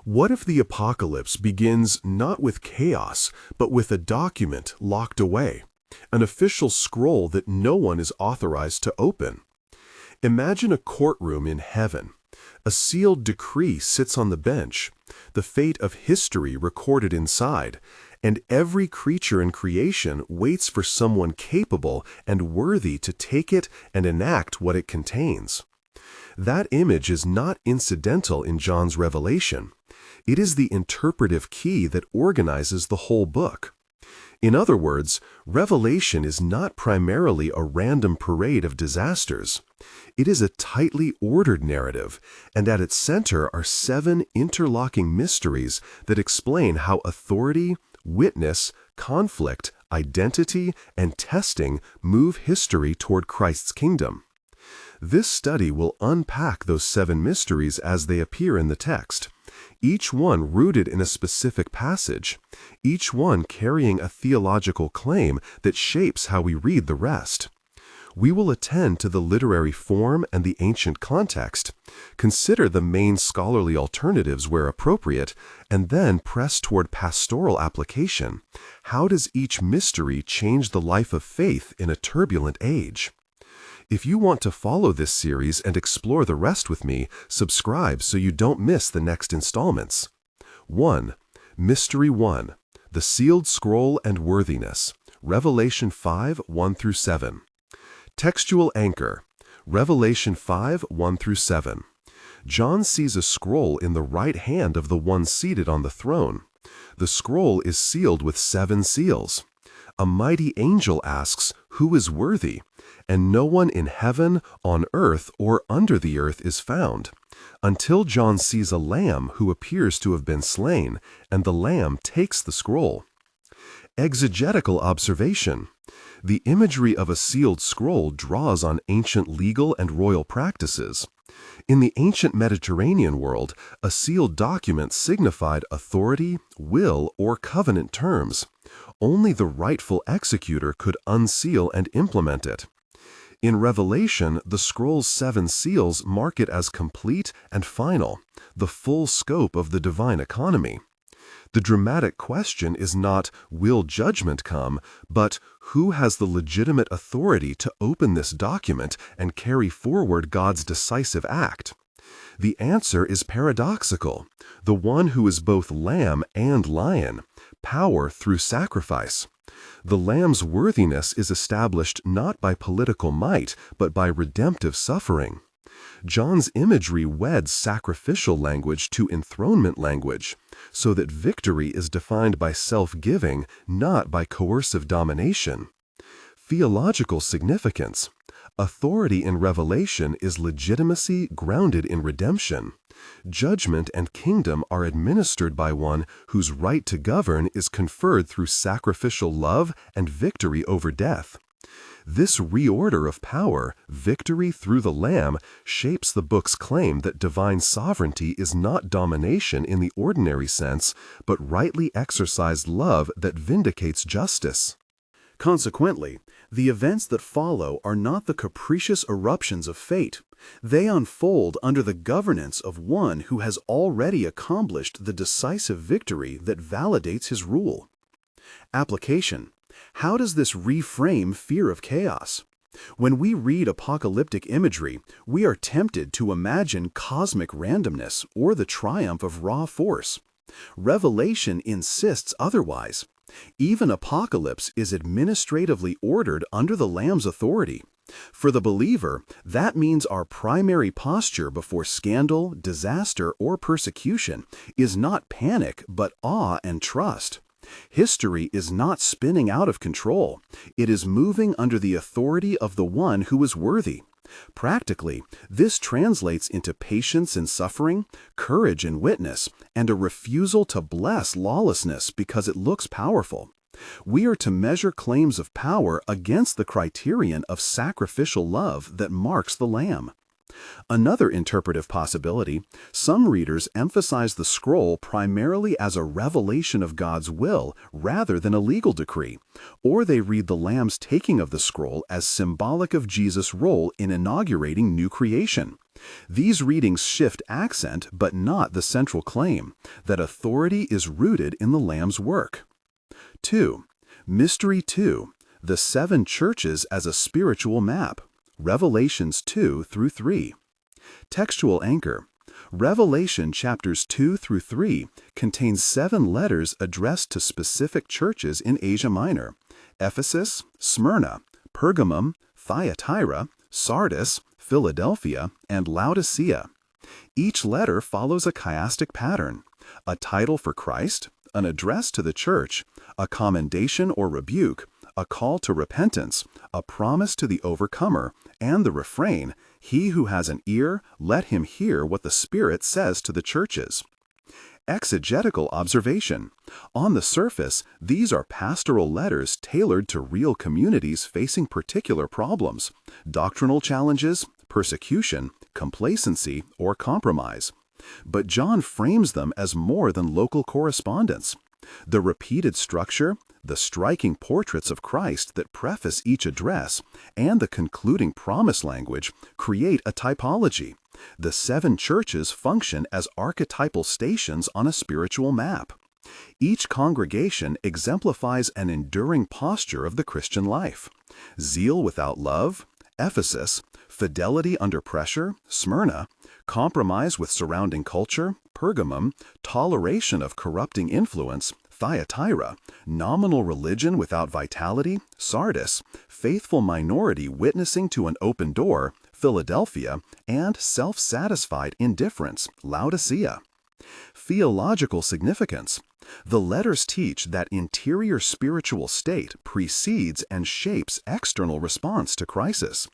What if the apocalypse begins not with chaos, but with a document locked away, an official scroll that no one is authorized to open? Imagine a courtroom in heaven. A sealed decree sits on the bench, the fate of history recorded inside, and every creature in creation waits for someone capable and worthy to take it and enact what it contains. That image is not incidental in John's revelation. It is the interpretive key that organizes the whole book. In other words, Revelation is not primarily a random parade of disasters. It is a tightly ordered narrative, and at its center are 7 interlocking mysteries that explain how authority, witness, conflict, identity, and testing move history toward Christ's kingdom. This study will unpack those 7 mysteries as they appear in the text, each one rooted in a specific passage, each one carrying a theological claim that shapes how we read the rest. We will attend to the literary form and the ancient context, consider the main scholarly alternatives where appropriate, and then press toward pastoral application. How does each mystery change the life of faith in a turbulent age? If you want to follow this series and explore the rest with me, subscribe so you don't miss the next installments. 1. Mystery 1. The Sealed Scroll and Worthiness. Revelation 5, 1-7. Textual anchor. Revelation 5, 1-7. John sees a scroll in the right hand of the one seated on the throne. The scroll is sealed with 7 seals. A mighty angel asks, "Who is worthy?" And no one in heaven, on earth, or under the earth is found, until John sees a lamb who appears to have been slain, and the lamb takes the scroll. Exegetical observation. The imagery of a sealed scroll draws on ancient legal and royal practices. In the ancient Mediterranean world, a sealed document signified authority, will, or covenant terms. Only the rightful executor could unseal and implement it. In Revelation, the scroll's 7 seals mark it as complete and final, the full scope of the divine economy. The dramatic question is not, will judgment come, but who has the legitimate authority to open this document and carry forward God's decisive act? The answer is paradoxical. The one who is both lamb and lion, power through sacrifice. The lamb's worthiness is established not by political might, but by redemptive suffering. John's imagery weds sacrificial language to enthronement language, so that victory is defined by self-giving, not by coercive domination. Theological significance. Authority in Revelation is legitimacy grounded in redemption. Judgment and kingdom are administered by one whose right to govern is conferred through sacrificial love and victory over death. This reorder of power, victory through the Lamb, shapes the book's claim that divine sovereignty is not domination in the ordinary sense, but rightly exercised love that vindicates justice. Consequently, the events that follow are not the capricious eruptions of fate. They unfold under the governance of one who has already accomplished the decisive victory that validates his rule. Application. How does this reframe fear of chaos? When we read apocalyptic imagery, we are tempted to imagine cosmic randomness or the triumph of raw force. Revelation insists otherwise. Even apocalypse is administratively ordered under the Lamb's authority. For the believer, that means our primary posture before scandal, disaster, or persecution is not panic, but awe and trust. History is not spinning out of control. It is moving under the authority of the one who is worthy. Practically, this translates into patience in suffering, courage in witness, and a refusal to bless lawlessness because it looks powerful. We are to measure claims of power against the criterion of sacrificial love that marks the Lamb. Another interpretive possibility, some readers emphasize the scroll primarily as a revelation of God's will rather than a legal decree, or they read the Lamb's taking of the scroll as symbolic of Jesus' role in inaugurating new creation. These readings shift accent but not the central claim, that authority is rooted in the Lamb's work. 2. Mystery 2. The Seven Churches as a Spiritual Map. Revelations 2 through 3. Textual anchor. Revelation chapters 2 through 3 contains 7 letters addressed to specific churches in Asia Minor: Ephesus, Smyrna, Pergamum, Thyatira, Sardis, Philadelphia, and Laodicea. Each letter follows a chiastic pattern: a title for Christ, an address to the church, a commendation or rebuke, a call to repentance, a promise to the overcomer, and the refrain, "He who has an ear, let him hear what the Spirit says to the churches." Exegetical observation. On the surface, these are pastoral letters tailored to real communities facing particular problems: doctrinal challenges, persecution, complacency, or compromise. But John frames them as more than local correspondence. The repeated structure, the striking portraits of Christ that preface each address, and the concluding promise language create a typology. The 7 churches function as archetypal stations on a spiritual map. Each congregation exemplifies an enduring posture of the Christian life: zeal without love, Ephesus; fidelity under pressure, Smyrna; compromise with surrounding culture, Pergamum; toleration of corrupting influence, Thyatira; nominal religion without vitality, Sardis; faithful minority witnessing to an open door, Philadelphia; and self-satisfied indifference, Laodicea. Theological significance. The letters teach that interior spiritual state precedes and shapes external response to crisis.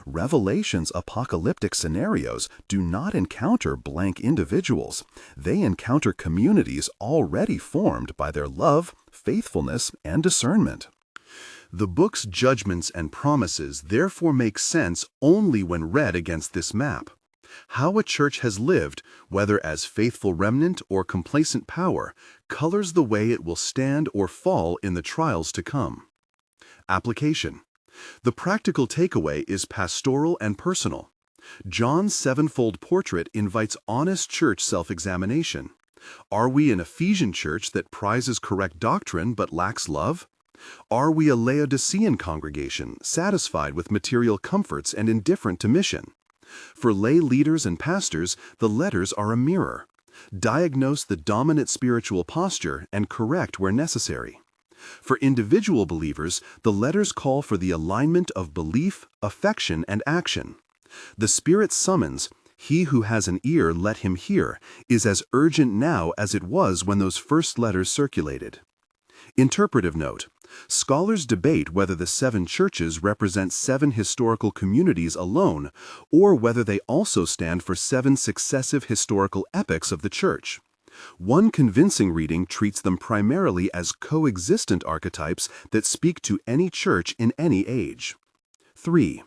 Revelation's apocalyptic scenarios do not encounter blank individuals. They encounter communities already formed by their love, faithfulness, and discernment. The book's judgments and promises therefore make sense only when read against this map. How a church has lived, whether as faithful remnant or complacent power, colors the way it will stand or fall in the trials to come. Application. The practical takeaway is pastoral and personal. John's 7-fold portrait invites honest church self-examination. Are we an Ephesian church that prizes correct doctrine but lacks love? Are we a Laodicean congregation, satisfied with material comforts and indifferent to mission? For lay leaders and pastors, the letters are a mirror. Diagnose the dominant spiritual posture and correct where necessary. For individual believers, the letters call for the alignment of belief, affection, and action. The Spirit's summons, "He who has an ear, let him hear," is as urgent now as it was when those first letters circulated. Interpretive note. Scholars debate whether the 7 churches represent 7 historical communities alone, or whether they also stand for 7 successive historical epochs of the church. One convincing reading treats them primarily as coexistent archetypes that speak to any church in any age. 3.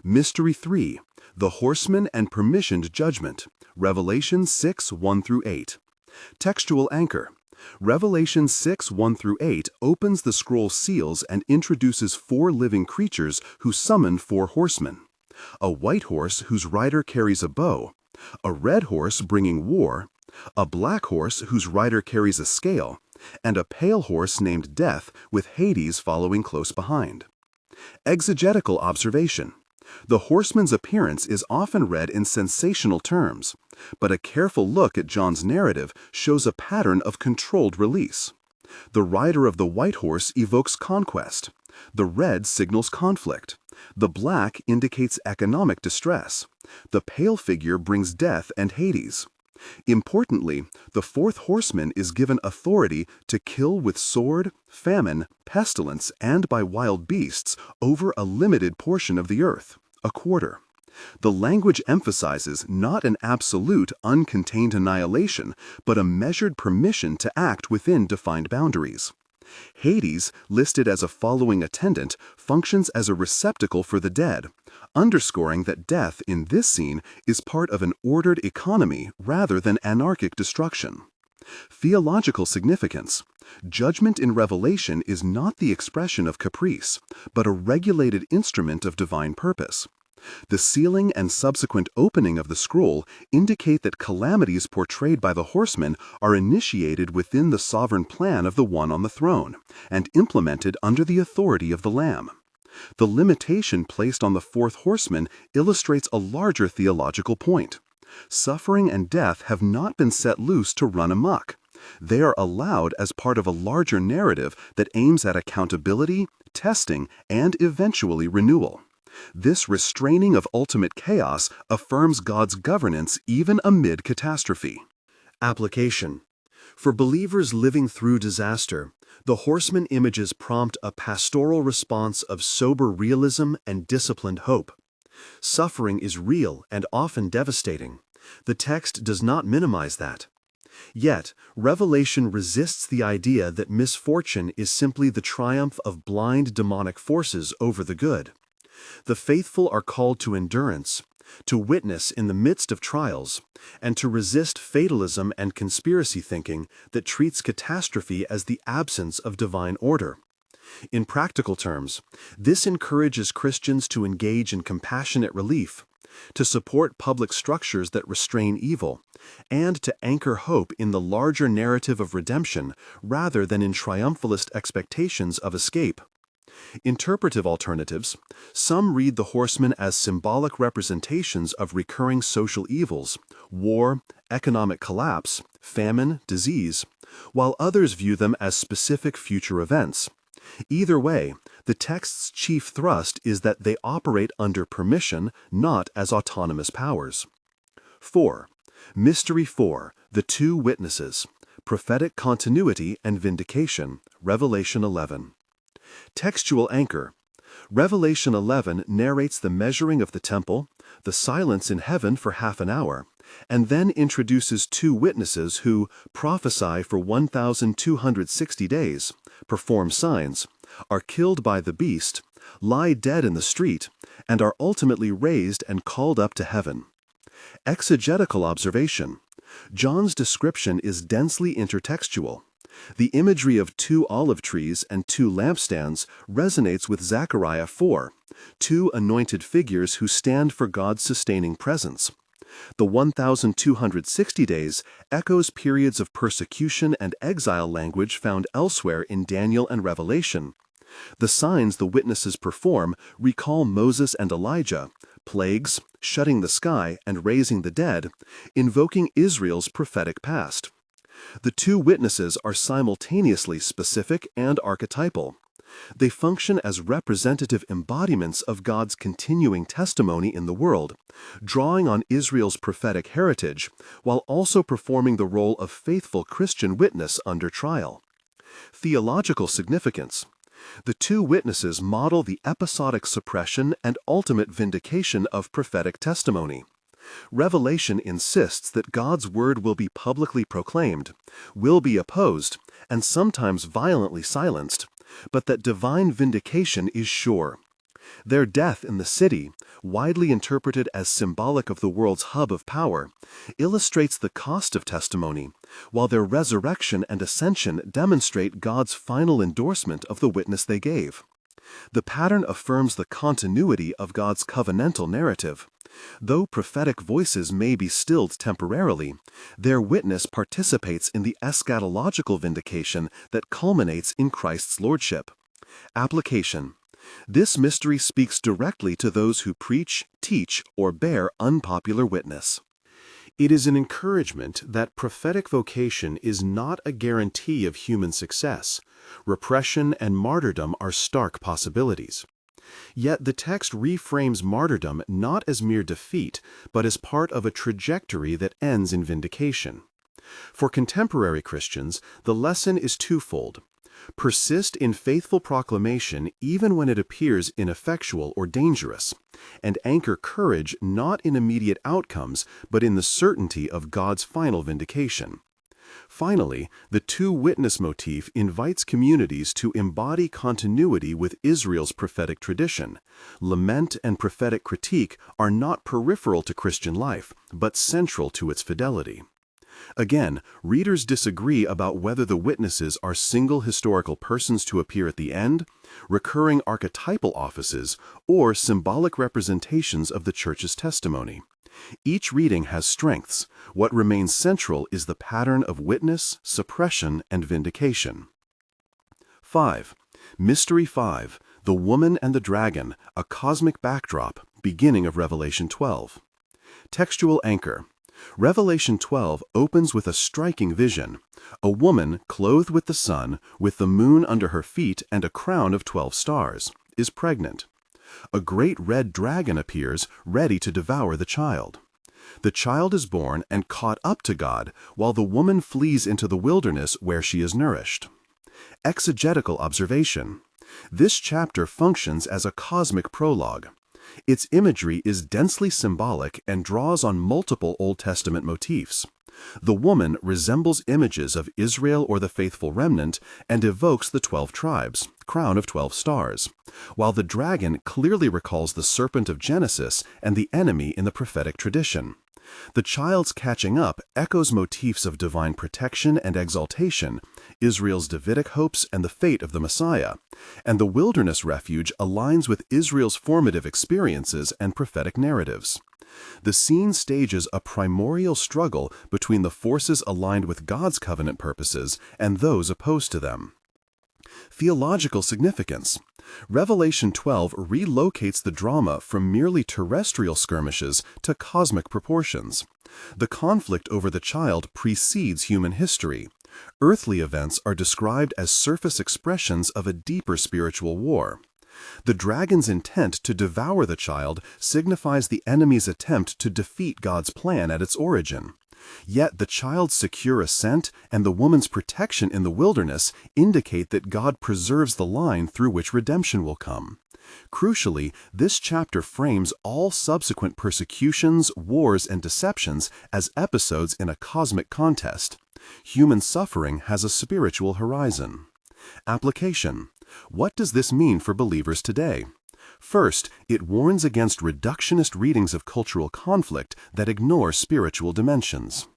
Mystery 3. The Horseman and Permissioned Judgment. Revelation 6, 1-8. Textual anchor. Revelation 6, 1-8 opens the scroll seals and introduces 4 living creatures who summon 4 horsemen: a white horse whose rider carries a bow, a red horse bringing war, a black horse whose rider carries a scale, and a pale horse named Death with Hades following close behind. Exegetical observation. The horseman's appearance is often read in sensational terms, but a careful look at John's narrative shows a pattern of controlled release. The rider of the white horse evokes conquest. The red signals conflict. The black indicates economic distress. The pale figure brings death and Hades. Importantly, the 4th horseman is given authority to kill with sword, famine, pestilence, and by wild beasts over a limited portion of the earth, a quarter. The language emphasizes not an absolute, uncontained annihilation, but a measured permission to act within defined boundaries. Hades, listed as a following attendant, functions as a receptacle for the dead, underscoring that death in this scene is part of an ordered economy rather than anarchic destruction. Theological significance. Judgment in Revelation is not the expression of caprice, but a regulated instrument of divine purpose. The sealing and subsequent opening of the scroll indicate that calamities portrayed by the horsemen are initiated within the sovereign plan of the one on the throne, and implemented under the authority of the Lamb. The limitation placed on the fourth horseman illustrates a larger theological point. Suffering and death have not been set loose to run amok. They are allowed as part of a larger narrative that aims at accountability, testing, and eventually renewal. This restraining of ultimate chaos affirms God's governance even amid catastrophe. Application. For believers living through disaster, the horseman images prompt a pastoral response of sober realism and disciplined hope. Suffering is real and often devastating. The text does not minimize that. Yet, Revelation resists the idea that misfortune is simply the triumph of blind demonic forces over the good. The faithful are called to endurance, to witness in the midst of trials, and to resist fatalism and conspiracy thinking that treats catastrophe as the absence of divine order. In practical terms, this encourages Christians to engage in compassionate relief, to support public structures that restrain evil, and to anchor hope in the larger narrative of redemption rather than in triumphalist expectations of escape. Interpretive alternatives. Some read the horsemen as symbolic representations of recurring social evils, war, economic collapse, famine, disease, while others view them as specific future events. Either way, the text's chief thrust is that they operate under permission, not as autonomous powers. 4. Mystery 4. The Two Witnesses. Prophetic Continuity and Vindication. Revelation 11. Textual anchor. Revelation 11 narrates the measuring of the temple, the silence in heaven for half an hour, and then introduces two witnesses who prophesy for 1,260 days, perform signs, are killed by the beast, lie dead in the street, and are ultimately raised and called up to heaven. Exegetical observation. John's description is densely intertextual. The imagery of two olive trees and two lampstands resonates with Zechariah 4, two anointed figures who stand for God's sustaining presence. The 1,260 days echoes periods of persecution and exile language found elsewhere in Daniel and Revelation. The signs the witnesses perform recall Moses and Elijah, plagues, shutting the sky, and raising the dead, invoking Israel's prophetic past. The two witnesses are simultaneously specific and archetypal. They function as representative embodiments of God's continuing testimony in the world, drawing on Israel's prophetic heritage, while also performing the role of faithful Christian witness under trial. Theological significance. The two witnesses model the episodic suppression and ultimate vindication of prophetic testimony. Revelation insists that God's word will be publicly proclaimed, will be opposed, and sometimes violently silenced, but that divine vindication is sure. Their death in the city, widely interpreted as symbolic of the world's hub of power, illustrates the cost of testimony, while their resurrection and ascension demonstrate God's final endorsement of the witness they gave. The pattern affirms the continuity of God's covenantal narrative. Though prophetic voices may be stilled temporarily, their witness participates in the eschatological vindication that culminates in Christ's lordship. Application. This mystery speaks directly to those who preach, teach, or bear unpopular witness. It is an encouragement that prophetic vocation is not a guarantee of human success. Repression and martyrdom are stark possibilities. Yet the text reframes martyrdom not as mere defeat, but as part of a trajectory that ends in vindication. For contemporary Christians, the lesson is twofold. Persist in faithful proclamation even when it appears ineffectual or dangerous, and anchor courage not in immediate outcomes, but in the certainty of God's final vindication. Finally, the two witness motif invites communities to embody continuity with Israel's prophetic tradition. Lament and prophetic critique are not peripheral to Christian life, but central to its fidelity. Again, readers disagree about whether the witnesses are single historical persons to appear at the end, recurring archetypal offices, or symbolic representations of the church's testimony. Each reading has strengths. What remains central is the pattern of witness, suppression, and vindication. 5. Mystery 5. The Woman and the Dragon, a Cosmic Backdrop, beginning of Revelation 12. Textual anchor. Revelation 12 opens with a striking vision. A woman, clothed with the sun, with the moon under her feet and a crown of 12 stars, is pregnant. A great red dragon appears, ready to devour the child. The child is born and caught up to God, while the woman flees into the wilderness where she is nourished. Exegetical observation. This chapter functions as a cosmic prologue. Its imagery is densely symbolic and draws on multiple Old Testament motifs. The woman resembles images of Israel or the faithful remnant and evokes the 12 tribes, crown of 12 stars, while the dragon clearly recalls the serpent of Genesis and the enemy in the prophetic tradition. The child's catching up echoes motifs of divine protection and exaltation, Israel's Davidic hopes and the fate of the Messiah, and the wilderness refuge aligns with Israel's formative experiences and prophetic narratives. The scene stages a primordial struggle between the forces aligned with God's covenant purposes and those opposed to them. Theological significance. Revelation 12 relocates the drama from merely terrestrial skirmishes to cosmic proportions. The conflict over the child precedes human history. Earthly events are described as surface expressions of a deeper spiritual war. The dragon's intent to devour the child signifies the enemy's attempt to defeat God's plan at its origin. Yet the child's secure ascent and the woman's protection in the wilderness indicate that God preserves the line through which redemption will come. Crucially, this chapter frames all subsequent persecutions, wars, and deceptions as episodes in a cosmic contest. Human suffering has a spiritual horizon. Application. What does this mean for believers today? First, it warns against reductionist readings of cultural conflict that ignore spiritual dimensions.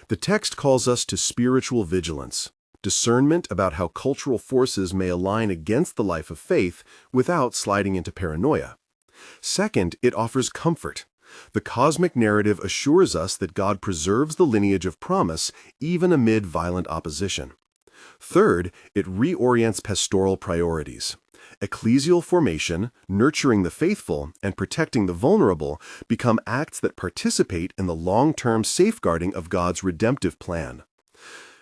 The text calls us to spiritual vigilance, discernment about how cultural forces may align against the life of faith without sliding into paranoia. Second, it offers comfort. The cosmic narrative assures us that God preserves the lineage of promise even amid violent opposition. Third, it reorients pastoral priorities. Ecclesial formation, nurturing the faithful, and protecting the vulnerable become acts that participate in the long-term safeguarding of God's redemptive plan.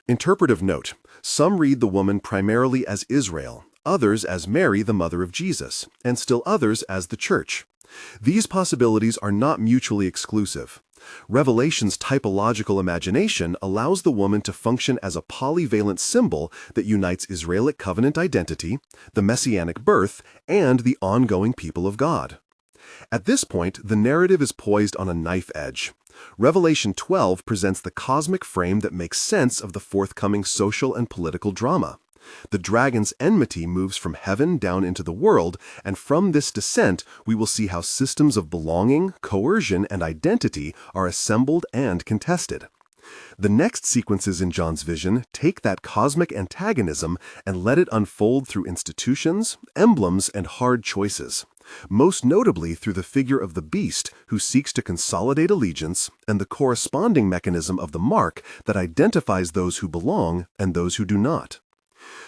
Interpretive note. Some read the woman primarily as Israel, others as Mary, the mother of Jesus, and still others as the church. These possibilities are not mutually exclusive. Revelation's typological imagination allows the woman to function as a polyvalent symbol that unites Israelic covenant identity, the messianic birth, and the ongoing people of God. At this point, the narrative is poised on a knife edge. Revelation 12 presents the cosmic frame that makes sense of the forthcoming social and political drama. The dragon's enmity moves from heaven down into the world, and from this descent we will see how systems of belonging, coercion, and identity are assembled and contested. The next sequences in John's vision take that cosmic antagonism and let it unfold through institutions, emblems, and hard choices, most notably through the figure of the beast who seeks to consolidate allegiance and the corresponding mechanism of the mark that identifies those who belong and those who do not.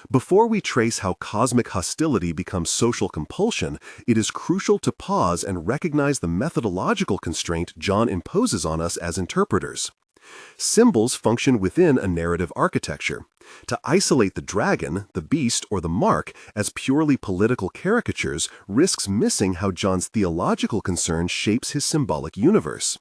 Before we trace how cosmic hostility becomes social compulsion, it is crucial to pause and recognize the methodological constraint John imposes on us as interpreters. Symbols function within a narrative architecture. To isolate the dragon, the beast, or the mark as purely political caricatures risks missing how John's theological concern shapes his symbolic universe.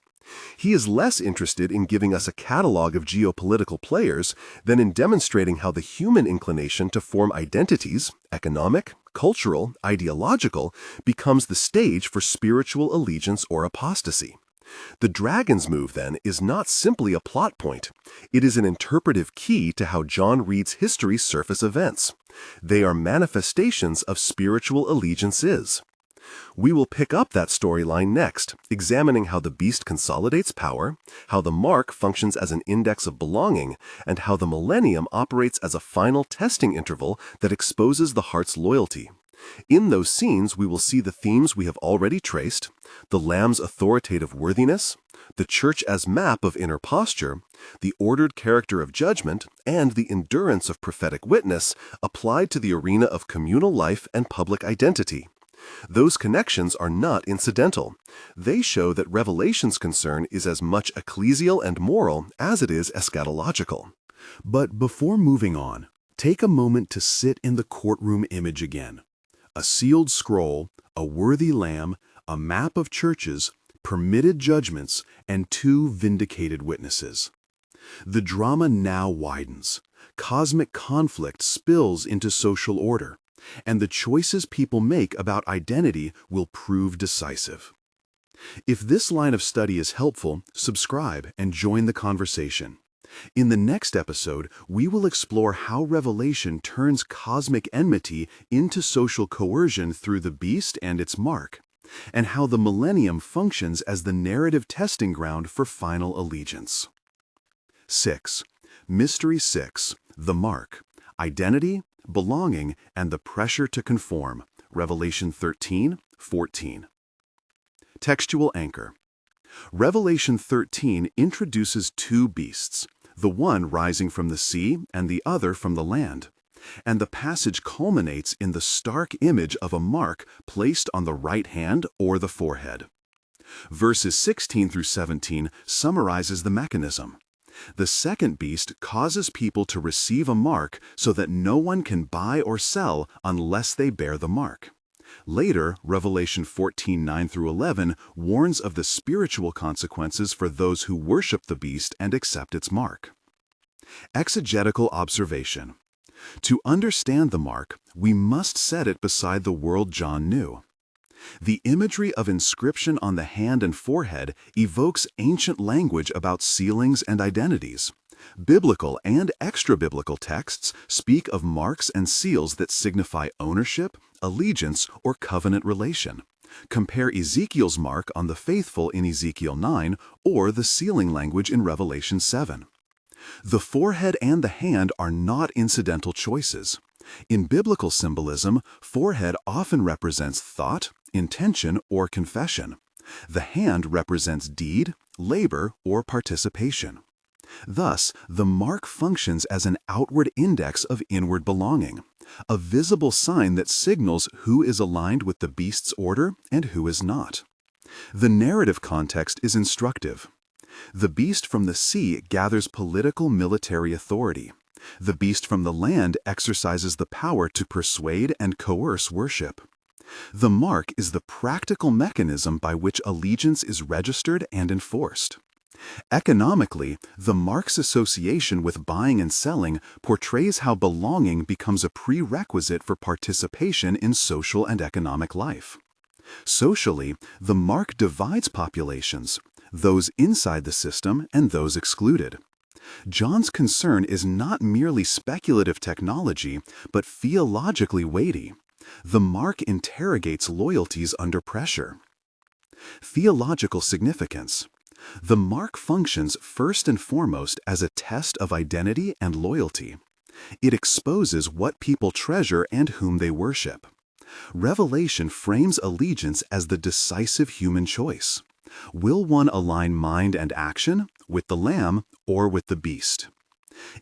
He is less interested in giving us a catalog of geopolitical players than in demonstrating how the human inclination to form identities, economic, cultural, ideological, becomes the stage for spiritual allegiance or apostasy. The dragon's move, then, is not simply a plot point. It is an interpretive key to how John reads history's surface events. They are manifestations of spiritual allegiances. We will pick up that storyline next, examining how the beast consolidates power, how the mark functions as an index of belonging, and how the millennium operates as a final testing interval that exposes the heart's loyalty. In those scenes, we will see the themes we have already traced: the Lamb's authoritative worthiness, the church as map of inner posture, the ordered character of judgment, and the endurance of prophetic witness applied to the arena of communal life and public identity. Those connections are not incidental. They show that Revelation's concern is as much ecclesial and moral as it is eschatological. But before moving on, take a moment to sit in the courtroom image again. A sealed scroll, a worthy lamb, a map of churches, permitted judgments, and 2 vindicated witnesses. The drama now widens. Cosmic conflict spills into social order, and the choices people make about identity will prove decisive. If this line of study is helpful, subscribe and join the conversation. In the next episode, we will explore how Revelation turns cosmic enmity into social coercion through the beast and its mark, and how the millennium functions as the narrative testing ground for final allegiance. 6. Mystery 6. The Mark. Identity, belonging, and the pressure to conform. Revelation 13:14. Textual anchor. Revelation 13 introduces 2 beasts, the one rising from the sea and the other from the land, and the passage culminates in the stark image of a mark placed on the right hand or the forehead. Verses 16 through 17 summarizes the mechanism. The second beast causes people to receive a mark so that no one can buy or sell unless they bear the mark. Later, Revelation 14:9 through 11 warns of the spiritual consequences for those who worship the beast and accept its mark. Exegetical observation. To understand the mark, we must set it beside the world John knew. The imagery of inscription on the hand and forehead evokes ancient language about sealings and identities. Biblical and extra-biblical texts speak of marks and seals that signify ownership, allegiance, or covenant relation. Compare Ezekiel's mark on the faithful in Ezekiel 9 or the sealing language in Revelation 7. The forehead and the hand are not incidental choices. In biblical symbolism, forehead often represents thought, intention, or confession. The hand represents deed, labor, or participation. Thus, the mark functions as an outward index of inward belonging, a visible sign that signals who is aligned with the beast's order and who is not. The narrative context is instructive. The beast from the sea gathers political military authority. The beast from the land exercises the power to persuade and coerce worship. The mark is the practical mechanism by which allegiance is registered and enforced. Economically, the mark's association with buying and selling portrays how belonging becomes a prerequisite for participation in social and economic life. Socially, the mark divides populations, those inside the system and those excluded. John's concern is not merely speculative technology, but theologically weighty. The mark interrogates loyalties under pressure. Theological significance. The mark functions first and foremost as a test of identity and loyalty. It exposes what people treasure and whom they worship. Revelation frames allegiance as the decisive human choice. Will one align mind and action with the Lamb or with the beast?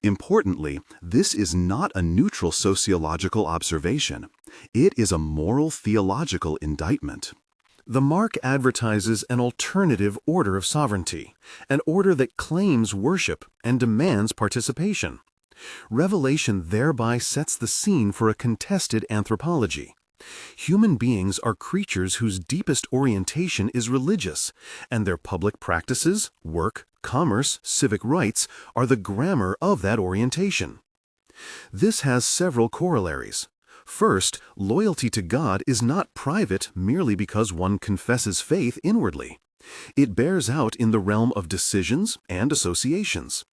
Importantly, this is not a neutral sociological observation. It is a moral theological indictment. The mark advertises an alternative order of sovereignty, an order that claims worship and demands participation. Revelation thereby sets the scene for a contested anthropology. Human beings are creatures whose deepest orientation is religious, and their public practices, work, commerce, civic rights are the grammar of that orientation. This has several corollaries. First, loyalty to God is not private merely because one confesses faith inwardly. It bears out in the realm of decisions and associations.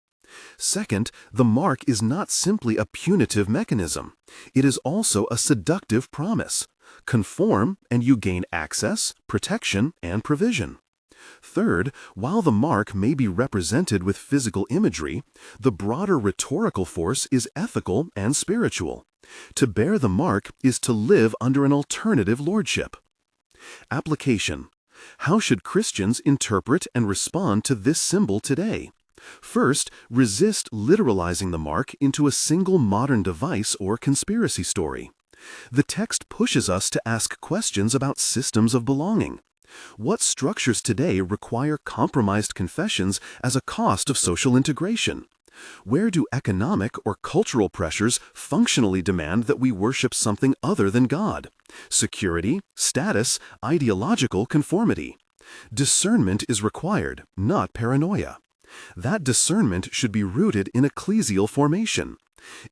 Second, the mark is not simply a punitive mechanism. It is also a seductive promise. Conform, and you gain access, protection, and provision. Third, while the mark may be represented with physical imagery, the broader rhetorical force is ethical and spiritual. To bear the mark is to live under an alternative lordship. Application. How should Christians interpret and respond to this symbol today? First, resist literalizing the mark into a single modern device or conspiracy story. The text pushes us to ask questions about systems of belonging. What structures today require compromised confessions as a cost of social integration? Where do economic or cultural pressures functionally demand that we worship something other than God? Security, status, ideological conformity. Discernment is required, not paranoia. That discernment should be rooted in ecclesial formation.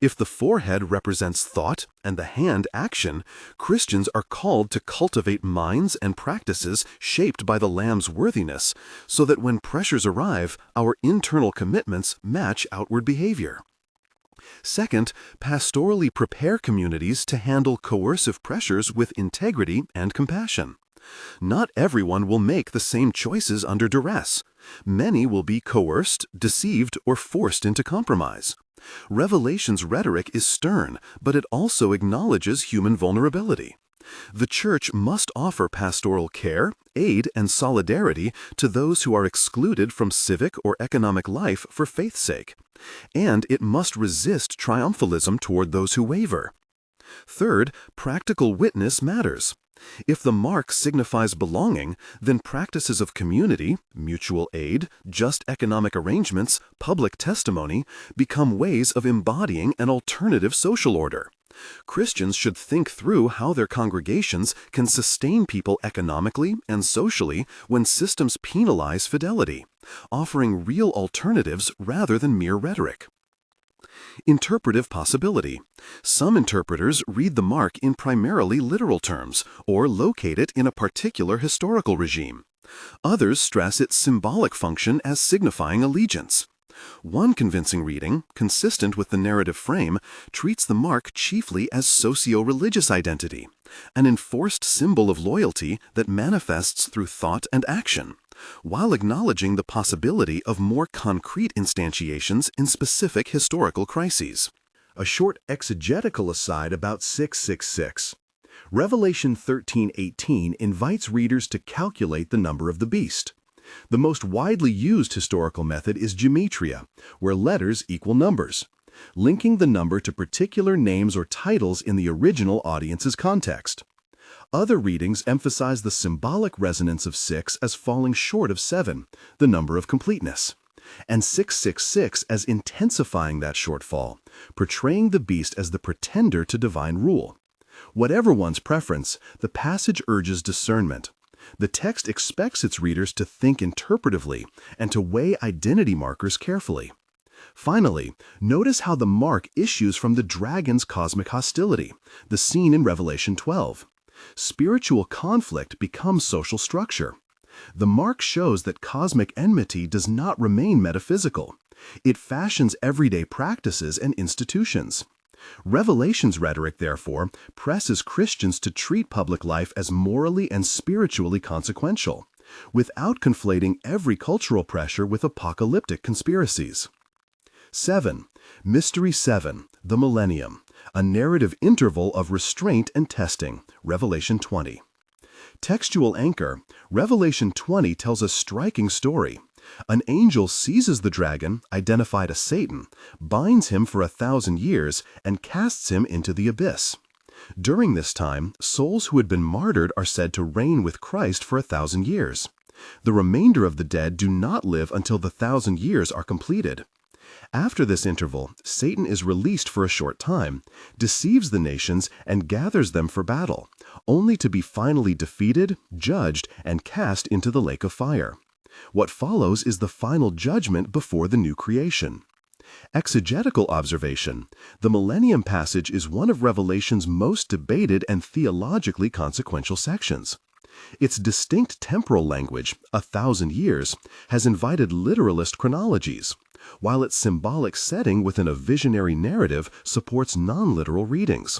If the forehead represents thought and the hand action, Christians are called to cultivate minds and practices shaped by the Lamb's worthiness, so that when pressures arrive, our internal commitments match outward behavior. Second, pastorally prepare communities to handle coercive pressures with integrity and compassion. Not everyone will make the same choices under duress. Many will be coerced, deceived, or forced into compromise. Revelation's rhetoric is stern, but it also acknowledges human vulnerability. The Church must offer pastoral care, aid, and solidarity to those who are excluded from civic or economic life for faith's sake. And it must resist triumphalism toward those who waver. Third, practical witness matters. If the mark signifies belonging, then practices of community, mutual aid, just economic arrangements, public testimony become ways of embodying an alternative social order. Christians should think through how their congregations can sustain people economically and socially when systems penalize fidelity, offering real alternatives rather than mere rhetoric. Interpretive possibility. Some interpreters read the mark in primarily literal terms or locate it in a particular historical regime. Others stress its symbolic function as signifying allegiance. One convincing reading, consistent with the narrative frame, treats the mark chiefly as socio-religious identity, an enforced symbol of loyalty that manifests through thought and action, while acknowledging the possibility of more concrete instantiations in specific historical crises. A short exegetical aside about 666. Revelation 13:18 invites readers to calculate the number of the beast. The most widely used historical method is gematria, where letters equal numbers, linking the number to particular names or titles in the original audience's context. Other readings emphasize the symbolic resonance of 6 as falling short of 7, the number of completeness, and 666 as intensifying that shortfall, portraying the beast as the pretender to divine rule. Whatever one's preference, the passage urges discernment. The text expects its readers to think interpretively and to weigh identity markers carefully. Finally, notice how the mark issues from the dragon's cosmic hostility, the scene in Revelation 12. Spiritual conflict becomes social structure. The mark shows that cosmic enmity does not remain metaphysical. It fashions everyday practices and institutions. Revelation's rhetoric, therefore, presses Christians to treat public life as morally and spiritually consequential, without conflating every cultural pressure with apocalyptic conspiracies. 7. Mystery 7, the Millennium, a narrative interval of restraint and testing, Revelation 20. Textual anchor, Revelation 20 tells a striking story. An angel seizes the dragon, identified as Satan, binds him for 1,000 years, and casts him into the abyss. During this time, souls who had been martyred are said to reign with Christ for 1,000 years. The remainder of the dead do not live until the 1,000 years are completed. After this interval, Satan is released for a short time, deceives the nations, and gathers them for battle, only to be finally defeated, judged, and cast into the lake of fire. What follows is the final judgment before the new creation. Exegetical observation. The Millennium passage is one of Revelation's most debated and theologically consequential sections. Its distinct temporal language, 1,000 years, has invited literalist chronologies, while its symbolic setting within a visionary narrative supports non-literal readings.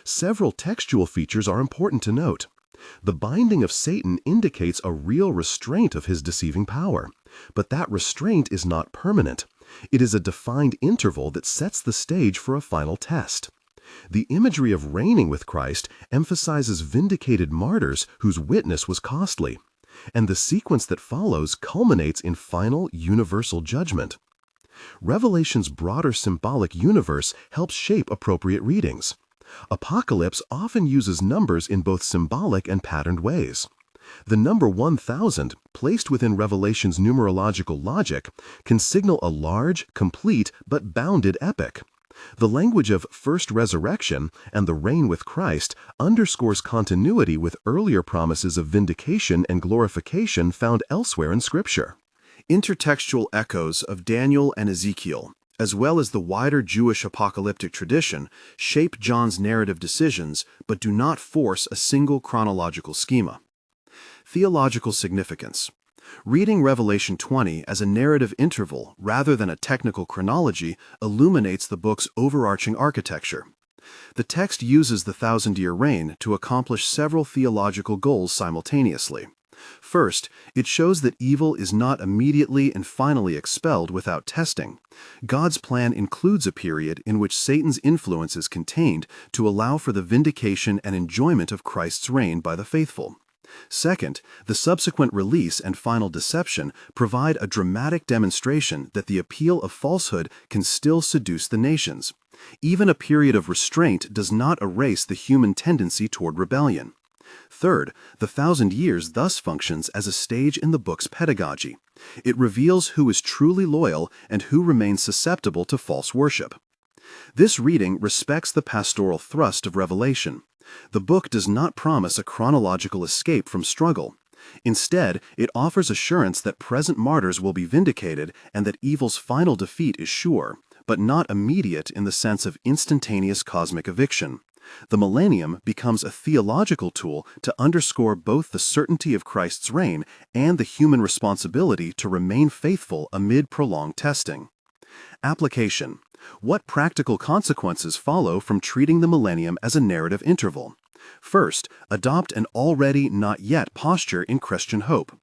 Several textual features are important to note. The binding of Satan indicates a real restraint of his deceiving power, but that restraint is not permanent. It is a defined interval that sets the stage for a final test. The imagery of reigning with Christ emphasizes vindicated martyrs whose witness was costly, and the sequence that follows culminates in final universal judgment. Revelation's broader symbolic universe helps shape appropriate readings. Apocalypse often uses numbers in both symbolic and patterned ways. The number 1000, placed within Revelation's numerological logic, can signal a large, complete, but bounded epic. The language of first resurrection and the reign with Christ underscores continuity with earlier promises of vindication and glorification found elsewhere in Scripture. Intertextual echoes of Daniel and Ezekiel, as well as the wider Jewish apocalyptic tradition, shape John's narrative decisions but do not force a single chronological schema. Theological significance. Reading Revelation 20 as a narrative interval rather than a technical chronology illuminates the book's overarching architecture. The text uses the thousand-year reign to accomplish several theological goals simultaneously. First, it shows that evil is not immediately and finally expelled without testing. God's plan includes a period in which Satan's influence is contained to allow for the vindication and enjoyment of Christ's reign by the faithful. Second, the subsequent release and final deception provide a dramatic demonstration that the appeal of falsehood can still seduce the nations. Even a period of restraint does not erase the human tendency toward rebellion. Third, the 1,000 years thus functions as a stage in the book's pedagogy. It reveals who is truly loyal and who remains susceptible to false worship. This reading respects the pastoral thrust of Revelation. The book does not promise a chronological escape from struggle. Instead, it offers assurance that present martyrs will be vindicated and that evil's final defeat is sure, but not immediate in the sense of instantaneous cosmic eviction. The millennium becomes a theological tool to underscore both the certainty of Christ's reign and the human responsibility to remain faithful amid prolonged testing. Application. What practical consequences follow from treating the millennium as a narrative interval? First, adopt an already not yet posture in Christian hope.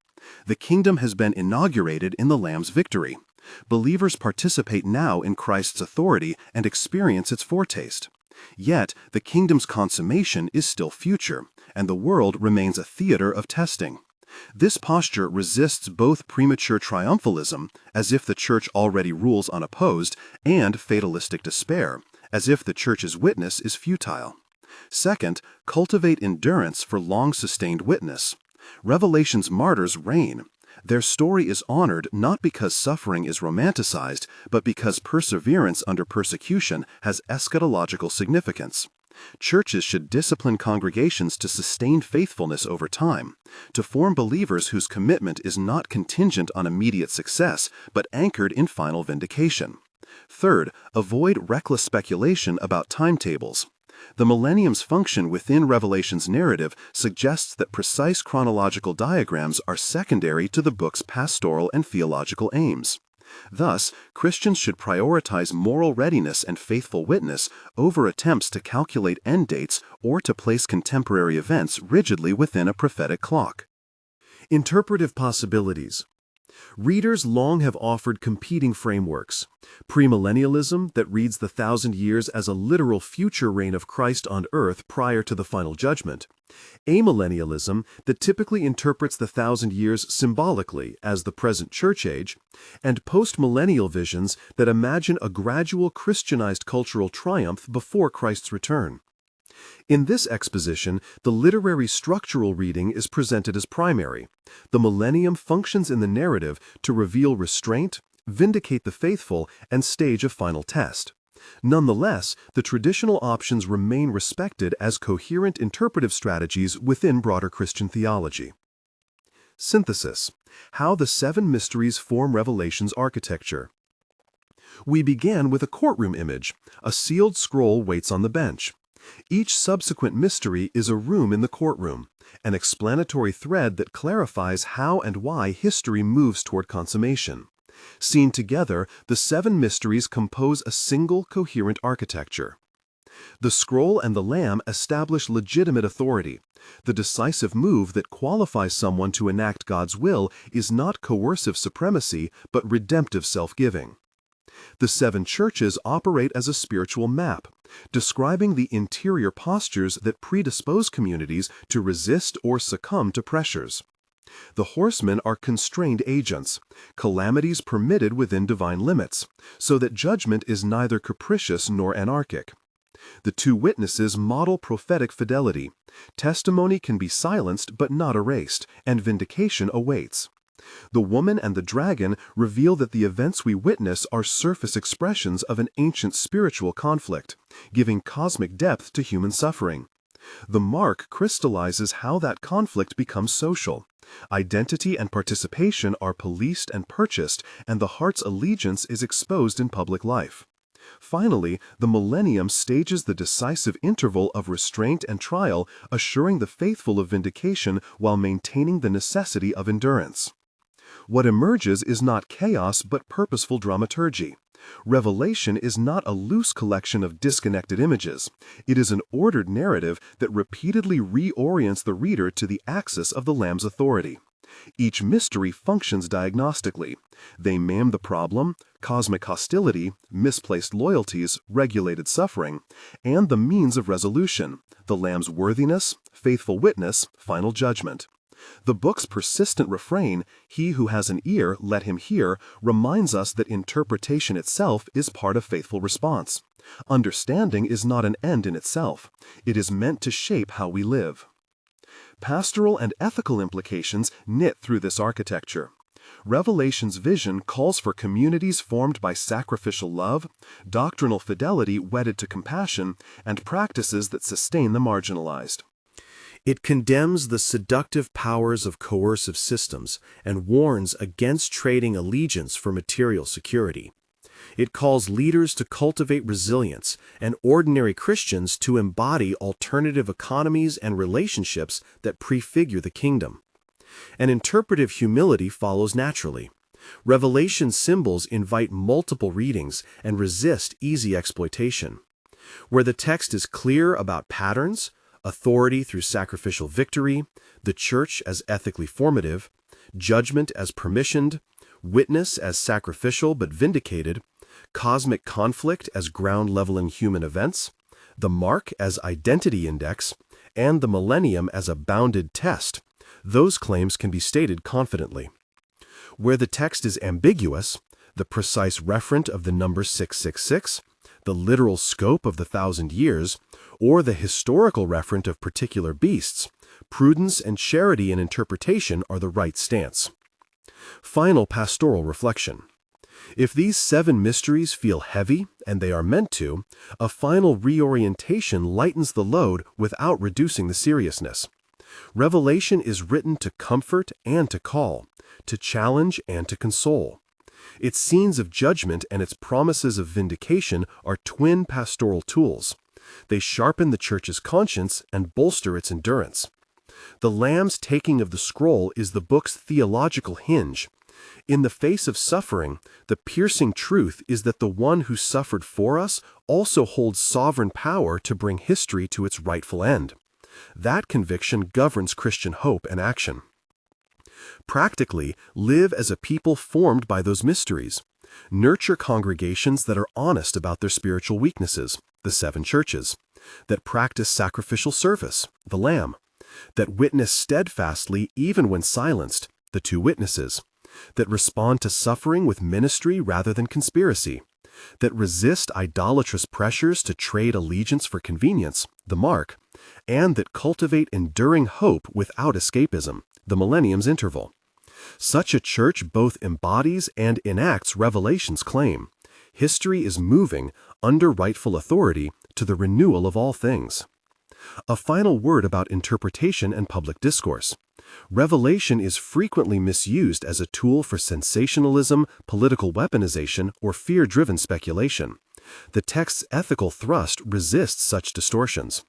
The kingdom has been inaugurated in the Lamb's victory. Believers participate now in Christ's authority and experience its foretaste. Yet, the kingdom's consummation is still future, and the world remains a theater of testing. This posture resists both premature triumphalism, as if the church already rules unopposed, and fatalistic despair, as if the church's witness is futile. Second, cultivate endurance for long-sustained witness. Revelation's martyrs reign. Their story is honored not because suffering is romanticized, but because perseverance under persecution has eschatological significance. Churches should discipline congregations to sustain faithfulness over time, to form believers whose commitment is not contingent on immediate success, but anchored in final vindication. Third, avoid reckless speculation about timetables. The millennium's function within Revelation's narrative suggests that precise chronological diagrams are secondary to the book's pastoral and theological aims. Thus, Christians should prioritize moral readiness and faithful witness over attempts to calculate end dates or to place contemporary events rigidly within a prophetic clock. Interpretive possibilities. Readers long have offered competing frameworks. Premillennialism, that reads the 1,000 years as a literal future reign of Christ on earth prior to the final judgment. Amillennialism, that typically interprets the 1,000 years symbolically as the present church age. And postmillennial visions that imagine a gradual Christianized cultural triumph before Christ's return. In this exposition, the literary structural reading is presented as primary. The millennium functions in the narrative to reveal restraint, vindicate the faithful, and stage a final test. Nonetheless, the traditional options remain respected as coherent interpretive strategies within broader Christian theology. Synthesis. How the seven mysteries form Revelation's architecture. We began with a courtroom image. A sealed scroll waits on the bench. Each subsequent mystery is a room in the courtroom, an explanatory thread that clarifies how and why history moves toward consummation. Seen together, the seven mysteries compose a single coherent architecture. The scroll and the lamb establish legitimate authority. The decisive move that qualifies someone to enact God's will is not coercive supremacy, but redemptive self-giving. The seven churches operate as a spiritual map, describing the interior postures that predispose communities to resist or succumb to pressures. The horsemen are constrained agents, calamities permitted within divine limits, so that judgment is neither capricious nor anarchic. The two witnesses model prophetic fidelity. Testimony can be silenced but not erased, and vindication awaits. The woman and the dragon reveal that the events we witness are surface expressions of an ancient spiritual conflict, giving cosmic depth to human suffering. The mark crystallizes how that conflict becomes social. Identity and participation are policed and purchased, and the heart's allegiance is exposed in public life. Finally, the millennium stages the decisive interval of restraint and trial, assuring the faithful of vindication while maintaining the necessity of endurance. What emerges is not chaos but purposeful dramaturgy. Revelation is not a loose collection of disconnected images. It is an ordered narrative that repeatedly reorients the reader to the axis of the Lamb's authority. Each mystery functions diagnostically. They maim the problem, cosmic hostility, misplaced loyalties, regulated suffering, and the means of resolution, the Lamb's worthiness, faithful witness, final judgment. The book's persistent refrain, "He who has an ear, let him hear," reminds us that interpretation itself is part of faithful response. Understanding is not an end in itself. It is meant to shape how we live. Pastoral and ethical implications knit through this architecture. Revelation's vision calls for communities formed by sacrificial love, doctrinal fidelity wedded to compassion, and practices that sustain the marginalized. It condemns the seductive powers of coercive systems and warns against trading allegiance for material security. It calls leaders to cultivate resilience and ordinary Christians to embody alternative economies and relationships that prefigure the kingdom. An interpretive humility follows naturally. Revelation symbols invite multiple readings and resist easy exploitation. Where the text is clear about patterns, authority through sacrificial victory, the church as ethically formative, judgment as permissioned, witness as sacrificial but vindicated, cosmic conflict as ground-leveling human events, the mark as identity index, and the millennium as a bounded test, those claims can be stated confidently. Where the text is ambiguous, the precise referent of the number 666, the literal scope of the 1,000 years, or the historical referent of particular beasts, prudence and charity in interpretation are the right stance. Final pastoral reflection. If these seven mysteries feel heavy, and they are meant to, a final reorientation lightens the load without reducing the seriousness. Revelation is written to comfort and to call, to challenge and to console. Its scenes of judgment and its promises of vindication are twin pastoral tools. They sharpen the church's conscience and bolster its endurance. The Lamb's taking of the scroll is the book's theological hinge. In the face of suffering, the piercing truth is that the one who suffered for us also holds sovereign power to bring history to its rightful end. That conviction governs Christian hope and action. Practically, live as a people formed by those mysteries. Nurture congregations that are honest about their spiritual weaknesses, the seven churches, that practice sacrificial service, the Lamb, that witness steadfastly even when silenced, the two witnesses, that respond to suffering with ministry rather than conspiracy, that resist idolatrous pressures to trade allegiance for convenience, the mark, and that cultivate enduring hope without escapism, the millennium's interval. Such a church both embodies and enacts Revelation's claim. History is moving, under rightful authority, to the renewal of all things. A final word about interpretation and public discourse. Revelation is frequently misused as a tool for sensationalism, political weaponization, or fear-driven speculation. The text's ethical thrust resists such distortions.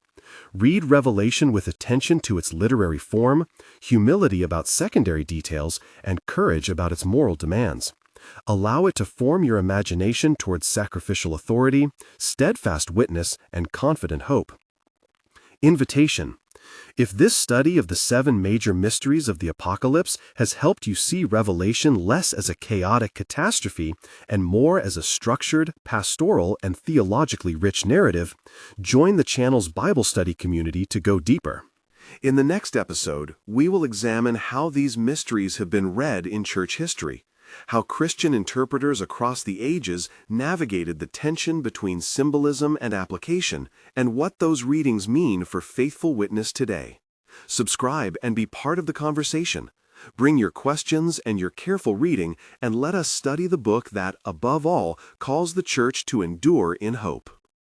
Read Revelation with attention to its literary form, humility about secondary details, and courage about its moral demands. Allow it to form your imagination towards sacrificial authority, steadfast witness, and confident hope. Invitation. If this study of the 7 major mysteries of the apocalypse has helped you see Revelation less as a chaotic catastrophe and more as a structured, pastoral, and theologically rich narrative, join the channel's Bible study community to go deeper. In the next episode, we will examine how these mysteries have been read in church history, how Christian interpreters across the ages navigated the tension between symbolism and application, and what those readings mean for faithful witness today. Subscribe and be part of the conversation. Bring your questions and your careful reading, and let us study the book that, above all, calls the church to endure in hope.